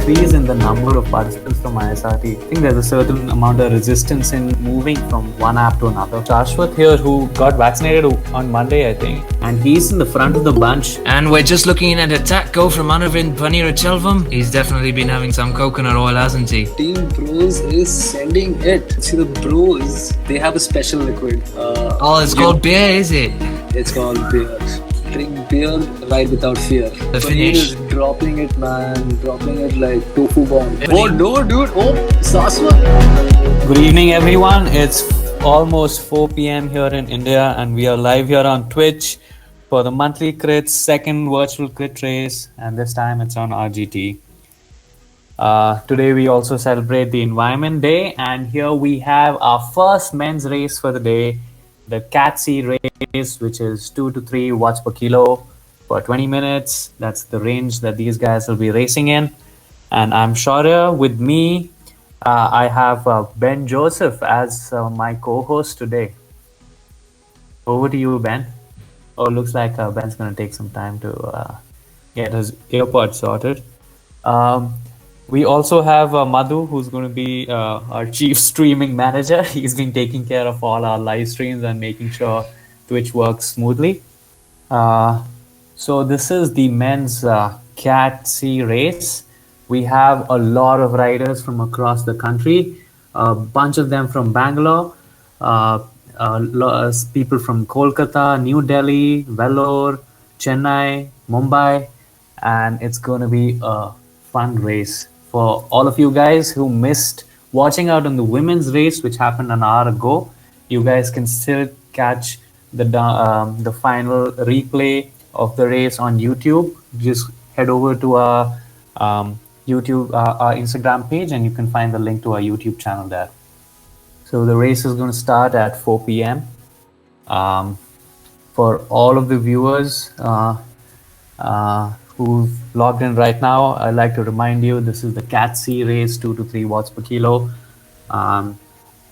increase in the number of participants from ISRT. I think there's a certain amount of resistance in moving from one app to another. Shashwat here, who got vaccinated on Monday, I think, and he's in the front of the bunch. And we're just looking at a taco from Anavind Paniraselvam. He's definitely been having some coconut oil, hasn't he? Team Bros is sending it. See, the Bros, they have a special liquid. It's called beer, is it? It's called beer. Drink beer, ride without fear. The finish. Is dropping it, man. Dropping it like tofu bomb. Oh no, dude. Oh, Saswat. Good evening, everyone. It's almost 4 p.m. here in India, and we are live here on Twitch for the monthly crits second virtual crit race, and this time it's on RGT. Today we also celebrate the Environment Day, and here we have our first men's race for the day, the Cat C race, which is 2 to 3 watts per kilo for 20 minutes. That's the range that these guys will be racing in. And I'm Shaurya. With me, I have Ben Joseph as my co-host today. Over to you, Ben. Oh, looks like Ben's going to take some time to get his earpods sorted. We also have Madhu, who's going to be our chief streaming manager. He's been taking care of all our live streams and making sure Twitch works smoothly. So this is the men's Cat C race. We have a lot of riders from across the country, a bunch of them from Bangalore, people from Kolkata, New Delhi, Vellore, Chennai, Mumbai, and it's going to be a fun race. For all of you guys who missed watching out on the women's race, which happened an hour ago, you guys can still catch the final replay of the race on YouTube. Just head over to our YouTube, our Instagram page, and you can find the link to our YouTube channel there. So the race is going to start at 4 p.m. For all of the viewers who've logged in right now, I'd like to remind you this is the Cat C race, 2 to 3 watts per kilo.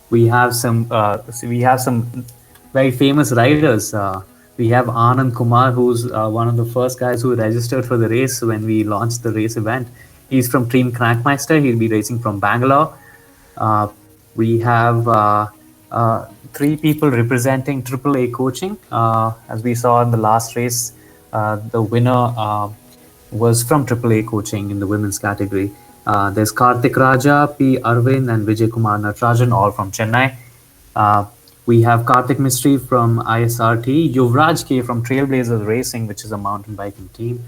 We have some very famous riders. We have Anand Kumar, who's one of the first guys who registered for the race when we launched the race event. He's from Team Crankmeister. He'll be racing from Bangalore. We have 3 people representing AAA coaching. As we saw in the last race, the winner was from AAA coaching in the women's category. There's Karthik Raja, P. Arvind, and Vijay Kumar Natarajan, all from Chennai. We have Karthik Mistry from ISRT, Yuvraj K from Trailblazers Racing, which is a mountain biking team,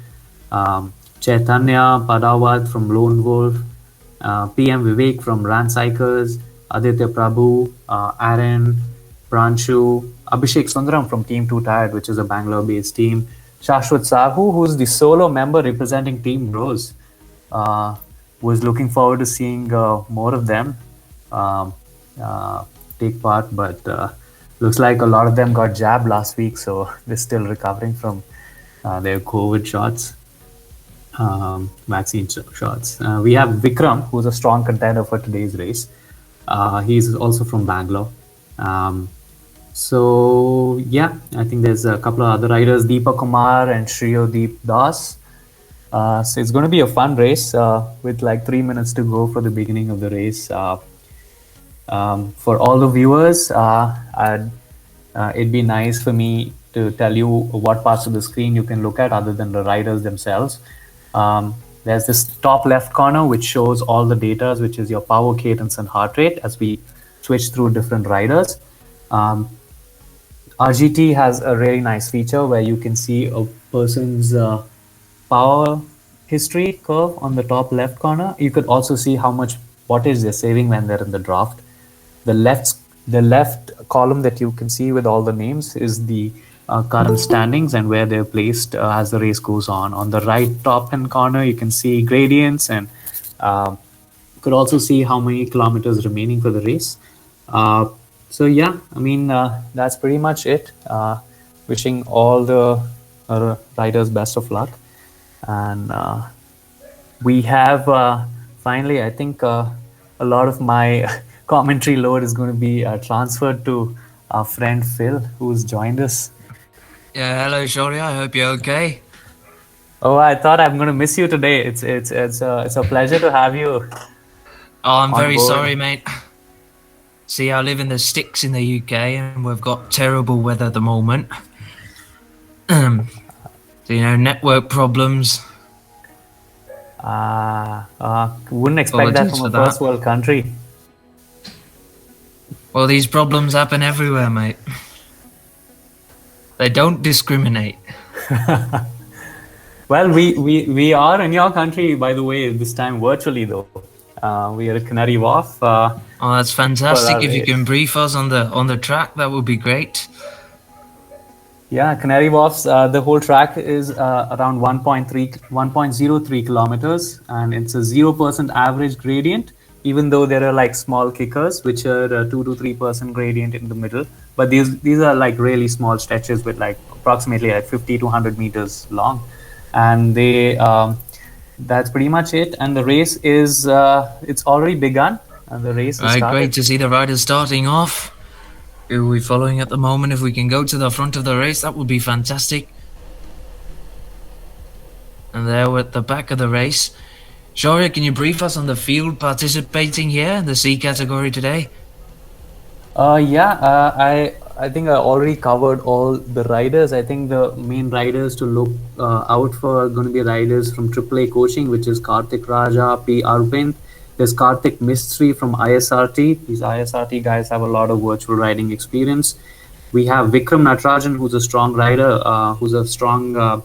Chaitanya Padawat from Lone Wolf, PM Vivek from Ran Cycles, Aditya Prabhu, Aaron, Pranshu, Abhishek Sundaram from Team 2 Tired, which is a Bangalore-based team, Shashwat Sahu, who's the solo member representing Team Bros. Was looking forward to seeing more of them take part, but looks like a lot of them got jabbed last week, so they're still recovering from their COVID shots, vaccine shots. We have Vikram, who's a strong contender for today's race. He's also from Bangalore. So yeah, I think there's a couple of other riders, Deepak Kumar and Shriyodeep Das. So it's going to be a fun race with like 3 minutes to go for the beginning of the race. For all the viewers, it'd be nice for me to tell you what parts of the screen you can look at other than the riders themselves. There's this top left corner which shows all the data, which is your power, cadence, and heart rate as we switch through different riders. RGT has a really nice feature where you can see a person's power history curve on the top left corner. You could also see how much wattage they're saving when they're in the draft. The left column that you can see with all the names is the current standings and where they're placed as the race goes on. On the right top hand corner, you can see gradients, and you could also see how many kilometers remaining for the race. So yeah, I mean, that's pretty much it. Wishing all the riders best of luck. And we have finally, I think a lot of my commentary load is going to be transferred to our friend Phil, who's joined us. Yeah, hello Shaurya, I hope you're okay. Oh, I thought I'm going to miss you today. It's a pleasure to have you Oh, I'm on very board. sorry, mate. See, I live in the sticks in the UK, and we've got terrible weather at the moment. So, network problems. Wouldn't expect that Apologies from for a first that. world country. Well, these problems happen everywhere, mate. They don't discriminate. Well, we are in your country, by the way, this time virtually though. We are at Canary Wharf Oh, that's for fantastic. our If you race. can brief us on the track, that would be great. Yeah, Canary Wharf's the whole track is around 1.03 kilometers, and it's a 0% average gradient. Even though there are like small kickers, which are 2 to 3% gradient in the middle, but these are like really small stretches with like approximately like 50 to 100 meters long, and they that's pretty much it. And the race is it's already begun, and the race has Right, started. great to see the riders starting off. Who are we following at the moment? If we can go to the front of the race, that would be fantastic. And there we're at the back of the race. Shaurya, can you brief us on the field participating here, the C category today? Yeah, I think I already covered all the riders. I think the main riders to look out for are going to be riders from AAA coaching, which is Karthik Raja, P. Arvind. There's Karthik Mistry from ISRT. These ISRT guys have a lot of virtual riding experience. We have Vikram Natarajan, who's a strong rider, who's a strong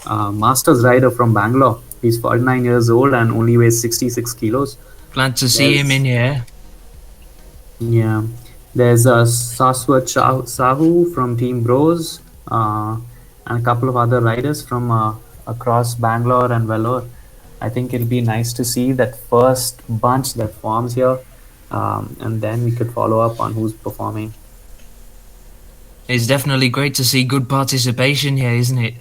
masters rider from Bangalore. He's 49 years old and only weighs 66 kilos. Glad to see him in There's here. Yeah, there's Saswat Sahu from Team Bros, and a couple of other riders from across Bangalore and Vellore. I think it'll be nice to see that first bunch that forms here, and then we could follow up on who's performing. It's definitely great to see good participation here, isn't it?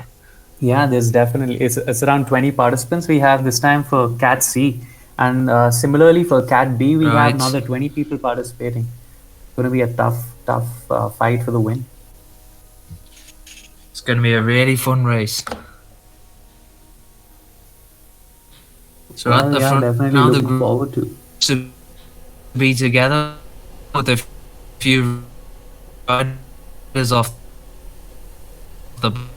Yeah, there's definitely it's around 20 participants we have this time for Cat C, and similarly for Cat B we have Right. another 20 people participating. It's going to be a tough fight for the win. It's going to be a really fun race. So at Well, the yeah, front definitely now, the looking group forward to. to be together with a few riders off the back.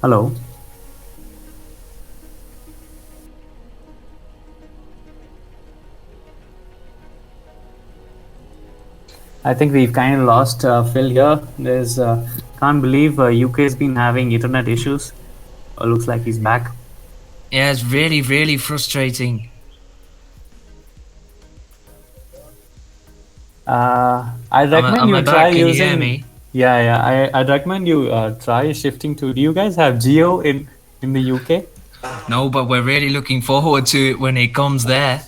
Hello. I think we've kind of lost Phil here. There's can't believe UK's been having internet issues. Looks like he's back. Yeah, it's really, really frustrating. I'd recommend Am I you try back? Can you hear using. me? Yeah. I'd recommend you try shifting to. Do you guys have Geo in the UK? No, but we're really looking forward to it when it comes there.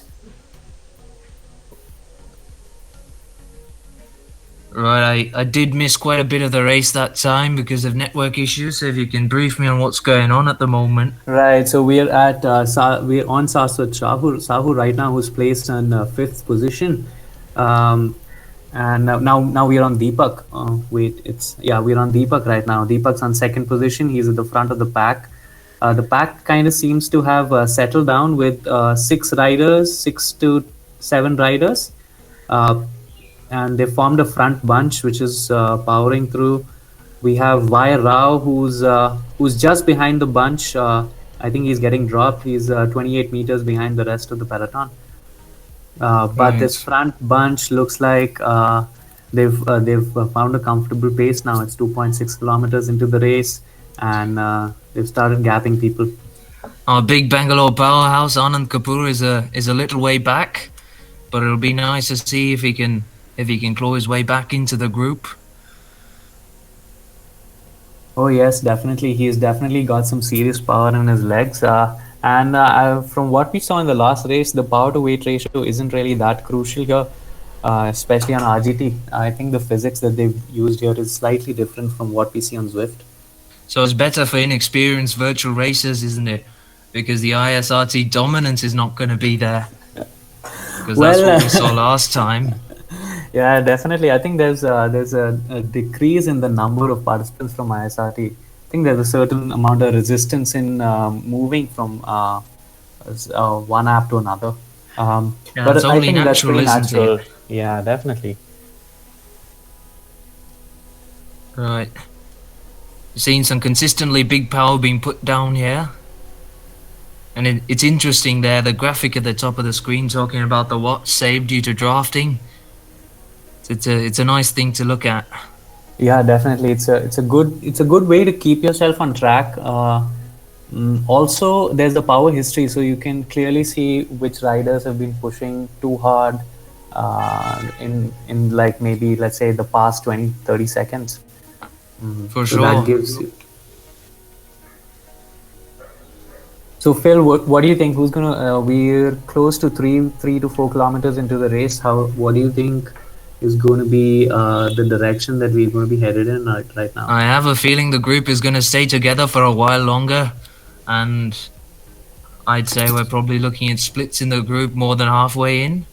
Right, I did miss quite a bit of the race that time because of network issues. So if you can brief me on what's going on at the moment. Right. So we're at we're on Saswat Sahu right now, who's placed in fifth position. Um, and now we're on Deepak. Wait, we're on Deepak right now. Deepak's on second position. He's at the front of the pack. The pack kind of seems to have settled down with 6 to 7 riders, uh, and they formed a front bunch which is powering through. We have Y Rao, who's just behind the bunch. I think he's getting dropped. He's 28 meters behind the rest of the peloton. But this Right. front bunch looks like they've found a comfortable pace now. It's 2.6 kilometers into the race, and they've started gapping people. Our big Bangalore powerhouse Anand Kapoor is a little way back, but it'll be nice to see if if he can claw his way back into the group. Oh yes, definitely. He's definitely got some serious power in his legs. And from what we saw in the last race, the power to weight ratio isn't really that crucial here, especially on RGT. I think the physics that they've used here is slightly different from what we see on Zwift. So it's better for inexperienced virtual racers, isn't it? Because the ISRT dominance is not going to be there. Because that's what we saw last time. Yeah, definitely. I think there's a decrease in the number of participants from ISRT. I think there's a certain amount of resistance in moving from one app to another. Yeah, But it's I only think that's natural, pretty isn't natural. it? Yeah, definitely. Right. You've seen some consistently big power being put down here. And it's interesting there, the graphic at the top of the screen talking about the watts saved due to drafting. It's a nice thing to look at. Yeah, definitely. It's a good way to keep yourself on track. Also, there's the power history, so you can clearly see which riders have been pushing too hard in like maybe let's say the past 20-30 seconds. For So sure. that gives you. So Phil, what do you think? Who's gonna? We're close to 3 to 4 kilometers into the race. What do you think is going to be the direction that we're going to be headed in right now? I have a feeling the group is going to stay together for a while longer, and I'd say we're probably looking at splits in the group more than halfway in,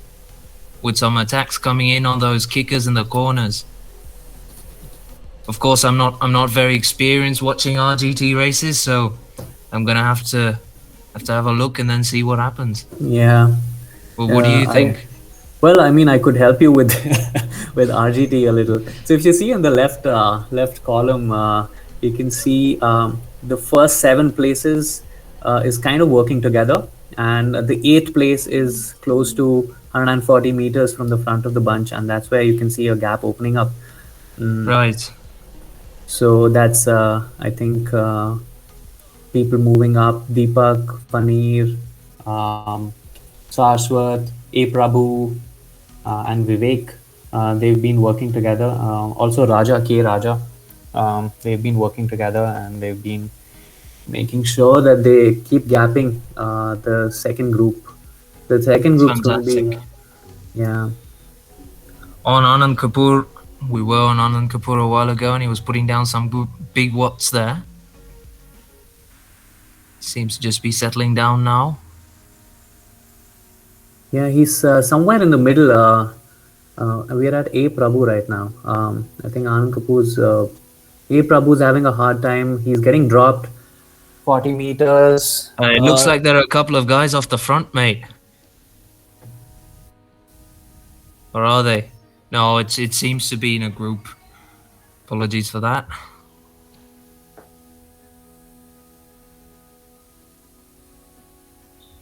with some attacks coming in on those kickers in the corners. Of course, I'm not very experienced watching RGT races, so I'm gonna have to have a look and then see what happens. Yeah. Well, what do you think? Well, I mean, I could help you with with RGT a little. So if you see in the left column, you can see the first 7 places is kind of working together, and the 8th place is close to 140 meters from the front of the bunch, and that's where you can see a gap opening up. Right. So that's I think people moving up: Deepak, Paneer, Saraswat, A. Prabhu, and Vivek. They've been working together. Also Raja, K. Raja. They've been working together and they've been making sure that they keep gapping the second group. The second group's going to be, yeah. On Anand Kapoor, we were on Anand Kapoor a while ago, and he was putting down some good big watts there. Seems to just be settling down now. Yeah, he's somewhere in the middle. We're at A. Prabhu right now. I think Anand Kapoor's A. Prabhu's having a hard time. He's getting dropped 40 meters. It looks like there are a couple of guys off the front, mate. Or are they? No, it seems to be in a group. Apologies for that.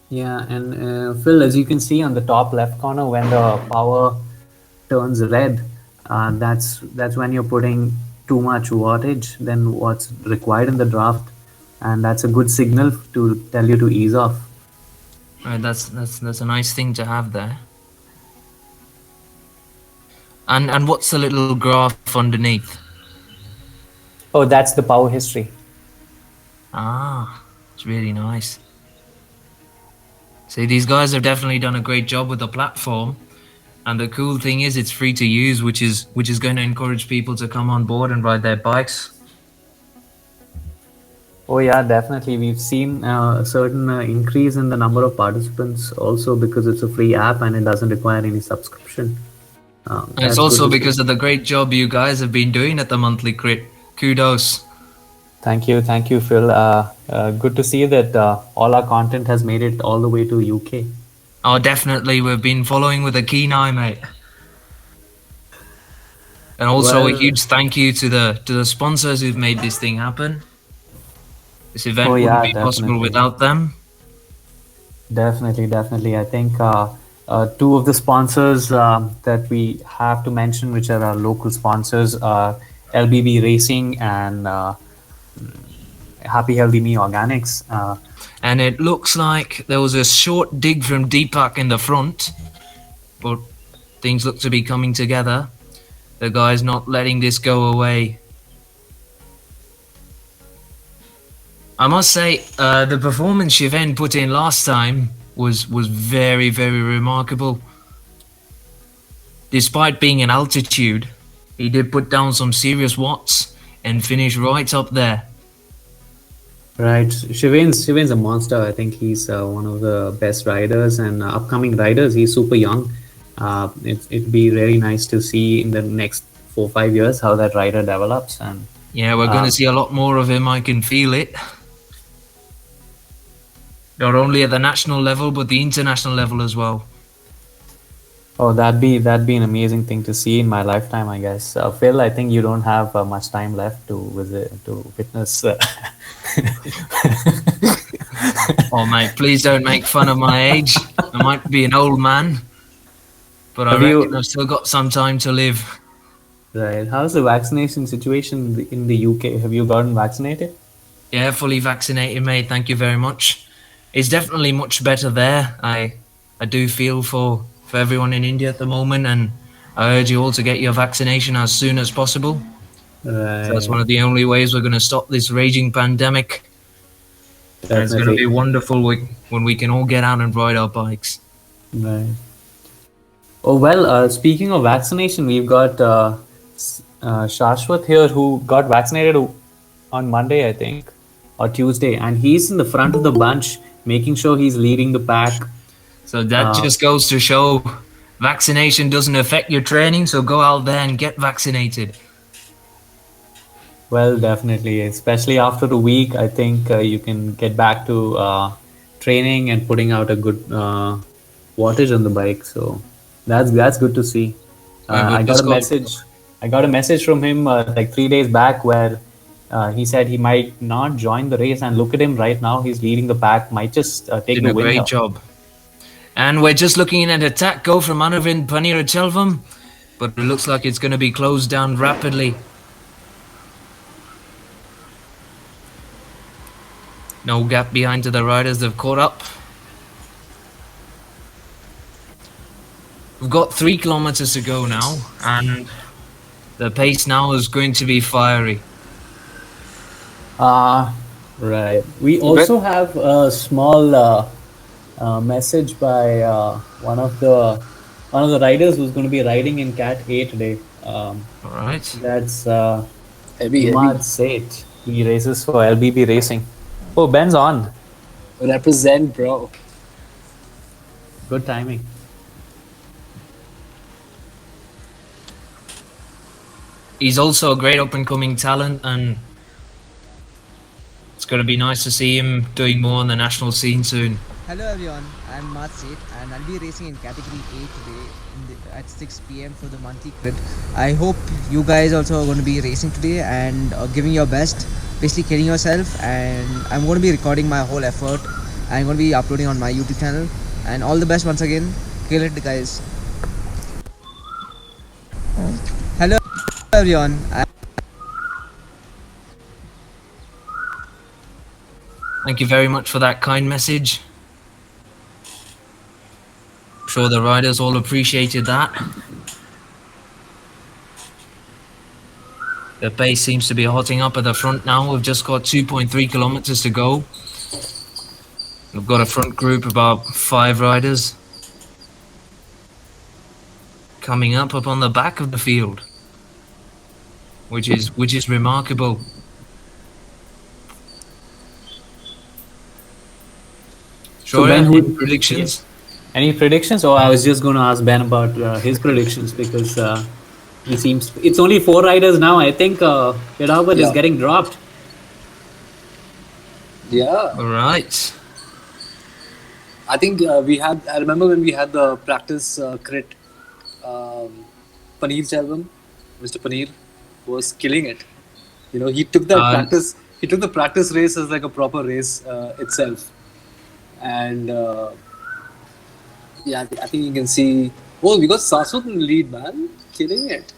Yeah, and Phil, as you can see on the top left corner, when the power turns red, that's when you're putting too much wattage than what's required in the draft, and that's a good signal to tell you to ease off. Right, that's a nice thing to have there. And what's the little graph underneath? Oh, that's the power history. Ah, it's really nice. See, these guys have definitely done a great job with the platform, and the cool thing is it's free to use, which is going to encourage people to come on board and ride their bikes. Oh yeah, definitely. We've seen a certain increase in the number of participants also because it's a free app and it doesn't require any subscription. And it's also because of the great job you guys have been doing at the monthly crit. Kudos. Thank you, Phil. Good to see that all our content has made it all the way to UK. Oh, definitely. We've been following with a keen eye, mate. And also a huge thank you to the sponsors who've made this thing happen. This event wouldn't be possible without them. Definitely. I think 2 of the sponsors that we have to mention, which are our local sponsors, are LBB Racing and Happy Healthy Me Organics. And it looks like there was a short dig from Deepak in the front, but things look to be coming together. The guy's not letting this go away. I must say, the performance Shiven put in last time was very, very remarkable. Despite being in altitude, he did put down some serious watts and finish right up there. Right, Shiven's a monster. I think he's one of the best riders and upcoming riders. He's super young. It'd be really nice to see in the next 4-5 years how that rider develops. And Yeah, we're going to see a lot more of him. I can feel it. Not only at the national level, but the international level as well. oh, that'd be an amazing thing to see in my lifetime, I guess. Phil, I think you don't have much time left to witness. Oh, mate, please don't make fun of my age. I might be an old man, but I Have reckon you- I've still got some time to live. Right. How's the vaccination situation in the UK? Have you gotten vaccinated? Yeah, fully vaccinated, mate. Thank you very much. It's definitely much better there. I do feel for everyone in India at the moment, and I urge you all to get your vaccination as soon as possible. Right. That's one of the only ways we're going to stop this raging pandemic. And it's going to be wonderful when we can all get out and ride our bikes. Right. Oh well. Speaking of vaccination, we've got Shashwat here who got vaccinated on Monday, I think, or Tuesday, and he's in the front of the bunch, making sure he's leading the pack. So that just goes to show vaccination doesn't affect your training, so go out there and get vaccinated. Well, definitely, especially after a week, I think you can get back to training and putting out a good wattage on the bike. So that's good to see. I got a message from him like 3 days back where he said he might not join the race, and look at him right now. He's leading the pack. Might just take Did the a win. great job. And we're just looking at an attack go from Anavind Panirachelvam, but it looks like it's going to be closed down rapidly. No gap behind to the riders. They've caught up. We've got 3 kilometers to go now, and the pace now is going to be fiery. Right. We also have a small message by one of the riders who's going to be riding in Cat A today. All right. That's Heavy. Imad Seth. He races for LBB Racing. Oh, Ben's on. Represent, bro. Good timing. He's also a great up-and-coming talent, and it's going to be nice to see him doing more on the national scene soon. Hello everyone, I'm Matsit and I'll be racing in category A today at 6 p.m. for the monthly crit. I hope you guys also are going to be racing today and giving your best, basically killing yourself, and I'm going to be recording my whole effort. I'm going to be uploading on my YouTube channel, and all the best once again. Kill it, guys. Hello everyone. Thank you very much for that kind message. I'm sure the riders all appreciated that. The pace seems to be hotting up at the front now. We've just got 2.3 kilometers to go. We've got a front group about 5 riders coming up on the back of the field, which is remarkable. So Sure, Ben, any predictions? Any predictions? Oh, I was just going to ask Ben about his predictions because he seems. It's only 4 riders now. I think Pedalbert is getting dropped. Yeah. All right. I think I remember when we had the practice crit, Paneer's album, Mr. Paneer was killing it. You know, he took the practice race as like a proper race itself. And I think you can see, we got Saswat in the lead, man. Killing it.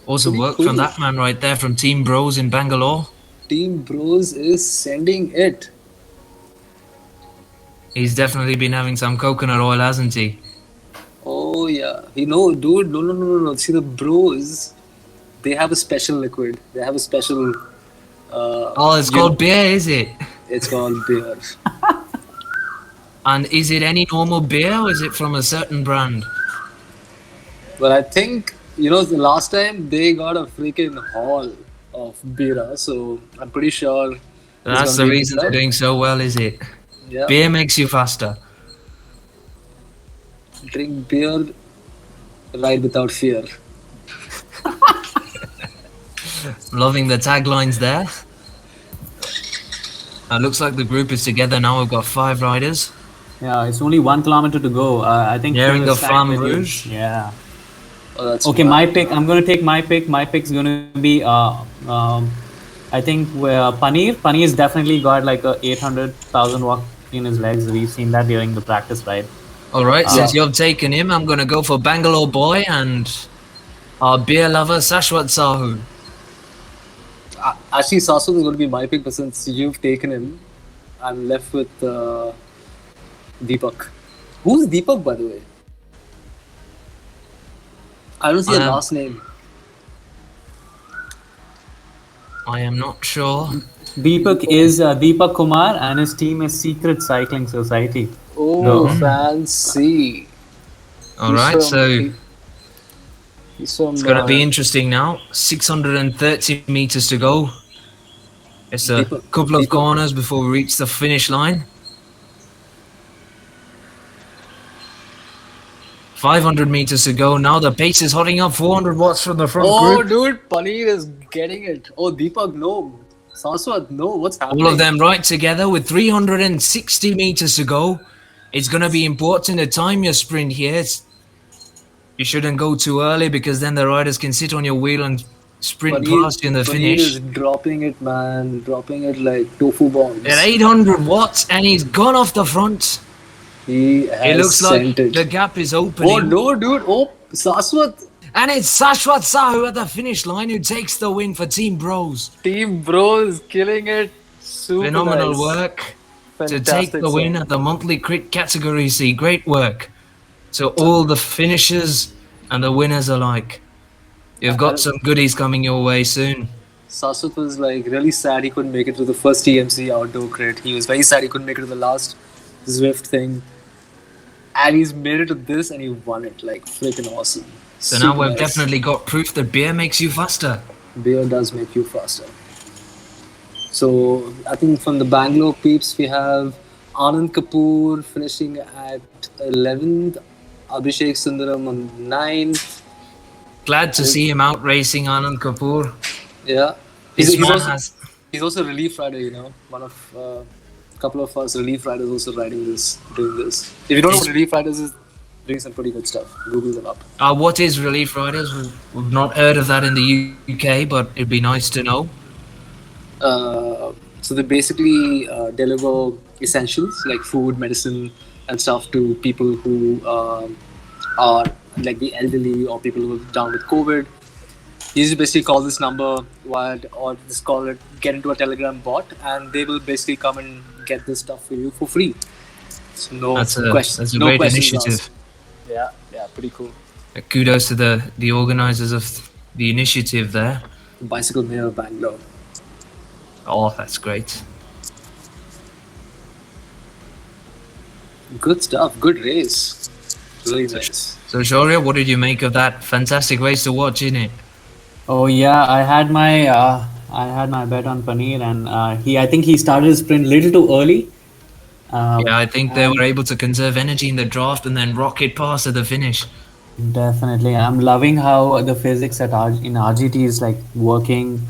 Awesome work from that man right there from Team Bros in Bangalore. Team Bros is sending it. He's definitely been having some coconut oil, hasn't he? Oh, yeah. Yeah. You know, dude, no. See, the bros, they have a special liquid. They have a special. Oh, it's called beer, is it? It's called beer. And is it any normal beer or is it from a certain brand? But I think, you know, the last time they got a freaking haul of beer, so I'm pretty sure. That's the reason they're doing so well, is it? Yeah. Beer makes you faster. Drink beer, ride without fear. Loving the taglines there. Looks like the group is together now. We've got 5 riders. Yeah, it's only 1 kilometer to go. I think Nearing Phil the is tied Flamme with you. Rouge. Yeah. Oh, that's Okay, bad. my pick. I'm gonna take my pick. My pick's gonna be I think Paneer. Paneer's definitely got like a 800,000 walk in his legs. We've seen that during the practice ride. All right, since you've taken him, I'm going to go for Bangalore Boy and our beer lover, Sashwat Sahu. Actually, Saswat is going to be my pick, but since you've taken him, I'm left with Deepak. Who's Deepak, by the way? I don't see a last name. I am not sure. Deepak is Deepak Kumar, and his team is Secret Cycling Society. Oh, fancy. All right, so he's from, it's going to be interesting now. 630 meters to go. It's a couple of corners before we reach the finish line. 500 meters to go. Now the pace is hotting up. 400 watts from the front group. Dude, Paneer is getting it. Oh, Deepak, no. Saswat, no. What's happening? All of them right together with 360 meters to go. It's going to be important to time your sprint here. You shouldn't go too early because then the riders can sit on your wheel and sprint past you in the finish. Paneer is dropping it, man. Dropping it like tofu bombs. At 800 watts and he's gone off the front. It looks like the gap is opening. Oh, no, dude. Oh, Saswat. And it's Sashwat Sahu at the finish line who takes the win for Team Bros. Team Bros killing it. Super Phenomenal nice. work to Fantastic take the win song. at the monthly crit category C. Great work to all the finishers and the winners alike. You've got some goodies coming your way soon. Saswat was like really sad he couldn't make it to the first TMC outdoor crit. He was very sad he couldn't make it to the last Zwift thing. And he's made it to this and he won it. Like freaking awesome. So now Super we've nice. definitely got proof that beer makes you faster. Beer does make you faster. So I think from the Bangalore peeps we have Anand Kapoor finishing at 11th, Abhishek Sundaram on 9th. Glad to see him out racing Anand Kapoor. Yeah, This man has he's also a relief rider. You know, one of a couple of us relief riders also doing this. If you don't know what relief riders is, doing some pretty good stuff. Google them up. what is relief riders? We've not heard of that in the UK, but it'd be nice to know. So they basically deliver essentials like food, medicine, and stuff to people who are like the elderly or people who are down with COVID. You just basically call this number or just call it, get into a Telegram bot, and they will basically come and get this stuff for you for free. So no questions. That's a no great questions initiative. asked. Yeah, pretty cool. Kudos to the organisers of the initiative there. Bicycle Mayor of Bangalore. Oh, that's great. Good stuff. Good race. Really nice. So, Shaurya, what did you make of that fantastic race to watch, innit? Oh yeah, I had my bet on Paneer, and I think he started his sprint a little too early. Yeah, I think they were able to conserve energy in the draft and then rocket past at the finish. Definitely, I'm loving how the physics in RGT is like working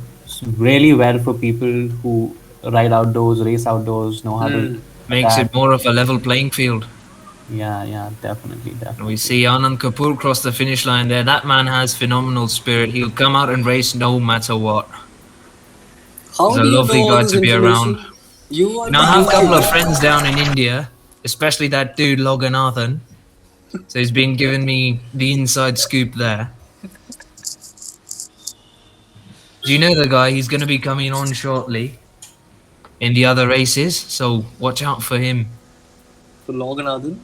really well for people who ride outdoors, race outdoors, know how to Makes attack. it more of a level playing field. Yeah, definitely. We see Anand Kapoor cross the finish line there. That man has phenomenal spirit. He'll come out and race no matter what. How He's a do you lovely know all guy this to be information? around. You are Now, I have a couple of friends down in India, especially that dude Loganathan. So he's been giving me the inside scoop there. Do you know the guy? He's going to be coming on shortly in the other races, so watch out for him. For Loganathan.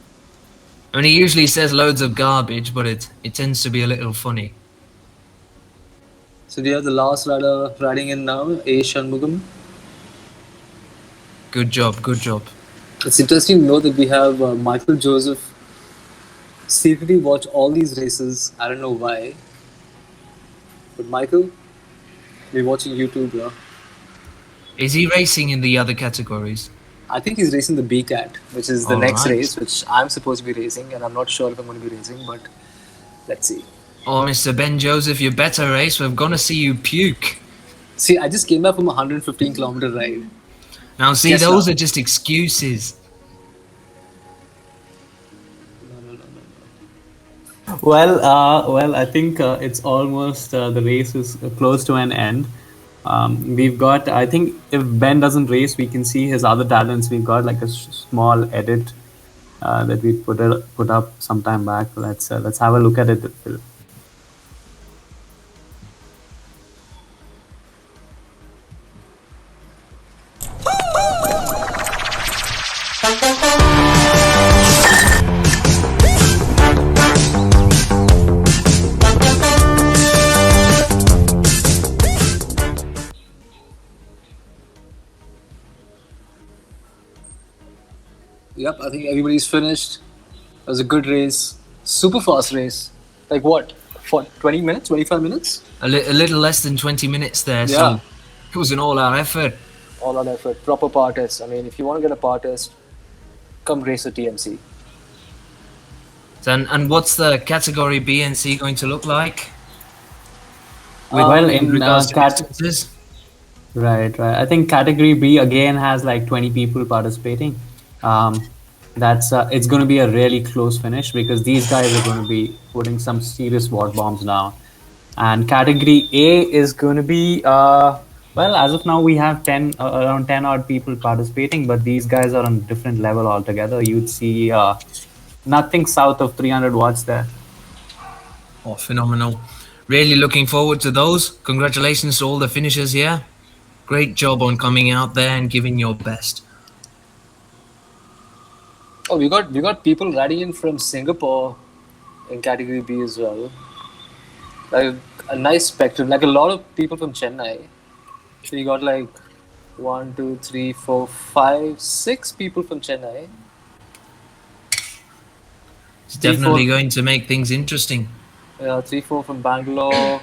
I mean, he usually says loads of garbage, but it tends to be a little funny. So do you have the last rider riding in now, A. Shanmugam? Good job, good job. It's interesting to know that we have Michael Joseph secretly watch all these races. I don't know why. But Michael, we're watching YouTube, bro. Is he racing in the other categories? I think he's racing the B Cat, which is the next Alright. race, which I'm supposed to be racing, and I'm not sure if I'm going to be racing, but let's see. Oh, Mr. Ben Joseph, you better race. We're gonna see you puke. See, I just came back from a 115-kilometer ride. Now, see, Yes, those sir. are just excuses. Well, I think it's almost the race is close to an end. We've got, I think, if Ben doesn't race, we can see his other talents. We've got like a small edit that we put up some time back. Let's have a look at it, Phil. Yep, I think everybody's finished. It was a good race. Super fast race. Like what? For 20 minutes? 25 minutes? A little less than 20 minutes there, Yeah. so it was an all-out effort. All out effort. Proper power test. I mean, if you want to get a power test, come race a TMC. And what's the category B and C going to look like? Well, in in regards to cat- distances? Right. I think category B again has like 20 people participating. That's it's going to be a really close finish because these guys are going to be putting some serious watt bombs now. And category A is going to be well, as of now we have around 10 odd people participating, but these guys are on a different level altogether. You'd see nothing south of 300 watts there. Oh, phenomenal. Really looking forward to those. Congratulations to all the finishers here. Great job on coming out there and giving your best. Oh, we got people riding in from Singapore in category B as well. Like a nice spectrum. Like a lot of people from Chennai. So you got like 1, 2, 3, 4, 5, 6 people from Chennai. It's definitely going to make things interesting. 3, 4 from Bangalore,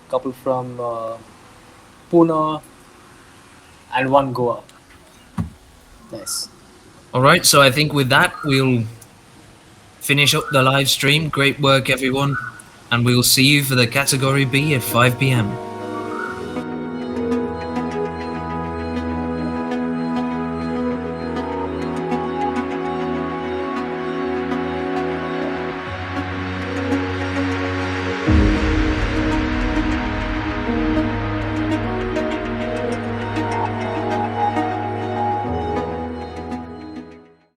couple from Pune, and 1 Goa. Nice. All right, so I think with that, we'll finish up the live stream. Great work, everyone. And we'll see you for the category B at 5 p.m.